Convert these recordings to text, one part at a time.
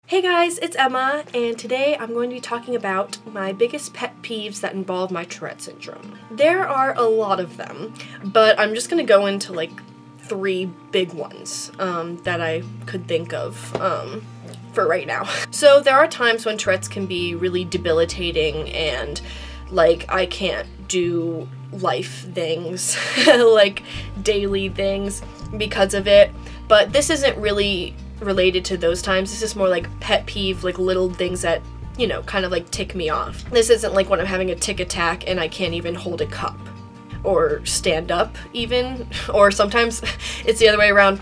Hey guys, it's Emma, and today I'm going to be talking about my biggest pet peeves that involve my Tourette syndrome. There are a lot of them, but I'm just going to go into like 3 big ones that I could think of for right now. So there are times when Tourette's can be really debilitating and like I can't do life things, like daily things because of it, but this isn't really related to those times. This is more like pet peeve, like little things that, you know, kind of like tick me off. This isn't like when I'm having a tic attack and I can't even hold a cup or stand up even, or sometimes it's the other way around.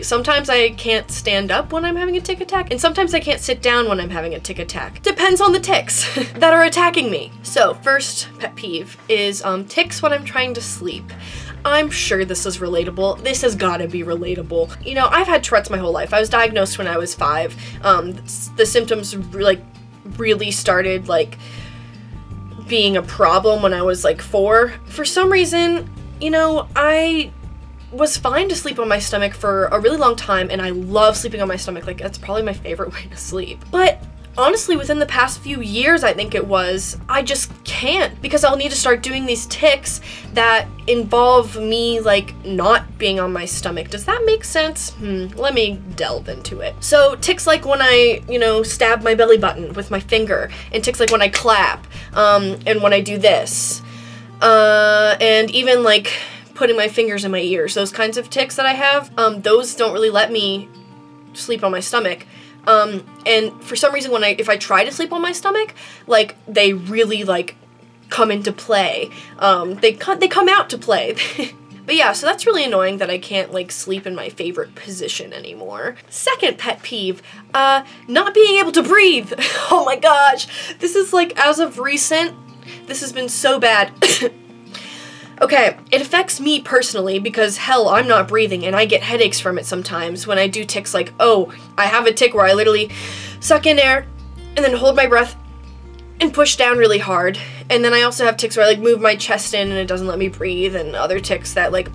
Sometimes I can't stand up when I'm having a tic attack, and sometimes I can't sit down when I'm having a tic attack. Depends on the tics that are attacking me. So first pet peeve is tics when I'm trying to sleep. I'm sure this is relatable. This has gotta be relatable. You know, I've had Tourette's my whole life. I was diagnosed when I was 5. The symptoms really started like being a problem when I was like 4. For some reason, you know, I was fine to sleep on my stomach for a really long time, and I love sleeping on my stomach. Like, that's probably my favorite way to sleep. But honestly, within the past few years, I think it was, I just can't, because I'll need to start doing these tics that involve me like not being on my stomach. Does that make sense? Let me delve into it. So tics like when I, you know, stab my belly button with my finger, and tics like when I clap, and when I do this, and even like putting my fingers in my ears, those kinds of tics that I have, those don't really let me sleep on my stomach. And for some reason if I try to sleep on my stomach, like, they really, like, come into play. They come out to play. But yeah, so that's really annoying that I can't, like, sleep in my favorite position anymore. Second pet peeve, not being able to breathe. Oh my gosh. This is, like, as of recent, this has been so bad. Okay, it affects me personally because, hell, I'm not breathing and I get headaches from it sometimes when I do tics like, oh, I have a tic where I literally suck in air and then hold my breath and push down really hard. And then I also have tics where I like move my chest in and it doesn't let me breathe, and other tics that like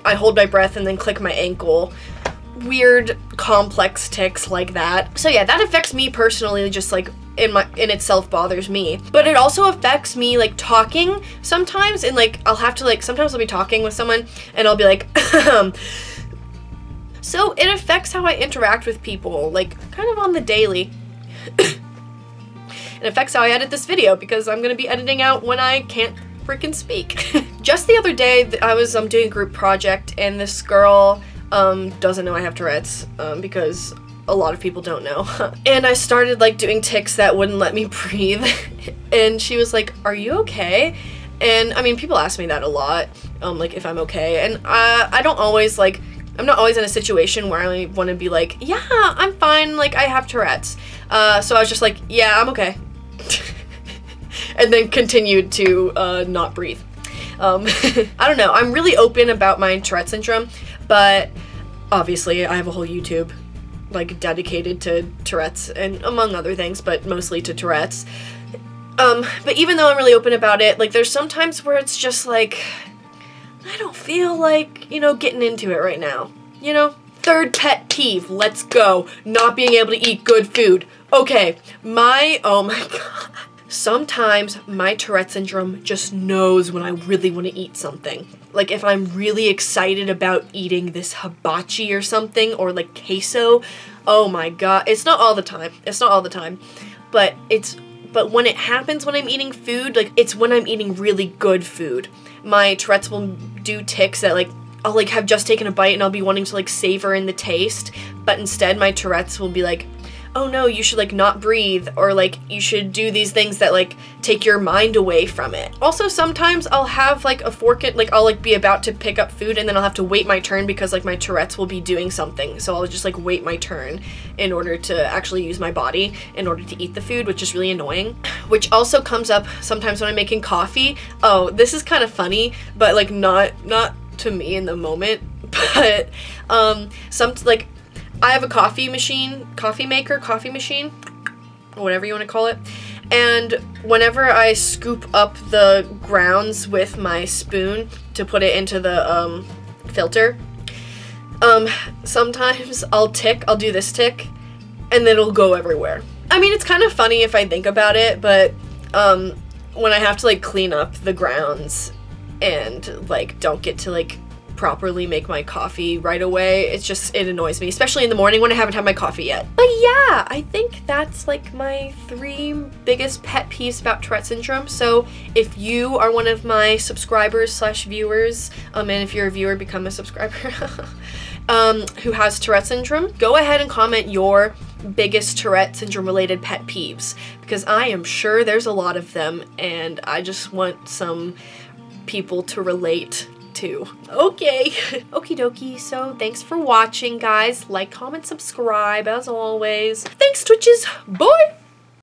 I hold my breath and then click my ankle. Weird, complex tics like that. So yeah, that affects me personally, just like in itself bothers me. But it also affects me like talking sometimes, and like I'll have to like, sometimes I'll be talking with someone and I'll be like so it affects how I interact with people, like kind of on the daily. It affects how I edit this video because I'm gonna be editing out when I can't freaking speak. Just the other day I was doing a group project, and this girl doesn't know I have Tourette's, because a lot of people don't know. And I started like doing tics that wouldn't let me breathe. And she was like, "Are you okay?" And I mean, people ask me that a lot, like if I'm okay. And I don't always like, I'm not always in a situation where I want to be like, yeah, I'm fine, like I have Tourette's. So I was just like, yeah, I'm okay. And then continued to not breathe. I don't know, I'm really open about my Tourette syndrome, but obviously I have a whole YouTube like dedicated to Tourette's, and among other things, but mostly to Tourette's. But even though I'm really open about it, like there's some times where it's just like, I don't feel like, you know, getting into it right now, you know? Third pet peeve, let's go. Not being able to eat good food. Okay, oh my god. Sometimes my Tourette syndrome just knows when I really want to eat something. Like if I'm really excited about eating this hibachi or something, or like queso, oh my god. It's not all the time. It's not all the time. But when it happens when I'm eating food, like it's when I'm eating really good food. My Tourette's will do tics that like, I'll like have just taken a bite and I'll be wanting to like savor in the taste, but instead my Tourette's will be like, oh no, you should like not breathe, or like you should do these things that like take your mind away from it. Also, sometimes I'll have like a fork, like I'll like be about to pick up food and then I'll have to wait my turn because like my Tourette's will be doing something. So I'll just like wait my turn in order to actually use my body in order to eat the food, which is really annoying. Which also comes up sometimes when I'm making coffee. Oh, this is kind of funny, but like not to me in the moment, but like I have a coffee machine, whatever you want to call it, and whenever I scoop up the grounds with my spoon to put it into the filter, sometimes I'll do this tick, and then it'll go everywhere. I mean, it's kind of funny if I think about it, but when I have to like clean up the grounds and like don't get to like properly make my coffee right away, it annoys me, especially in the morning when I haven't had my coffee yet. But yeah, I think that's like my 3 biggest pet peeves about Tourette syndrome. So if you are one of my subscribers / viewers, and if you're a viewer, become a subscriber, who has Tourette syndrome, go ahead and comment your biggest Tourette syndrome related pet peeves, because I am sure there's a lot of them and I just want some people to relate to. Okay. Okie dokie, so thanks for watching, guys. Like, comment, subscribe, as always. Thanks, Twitches. Bye!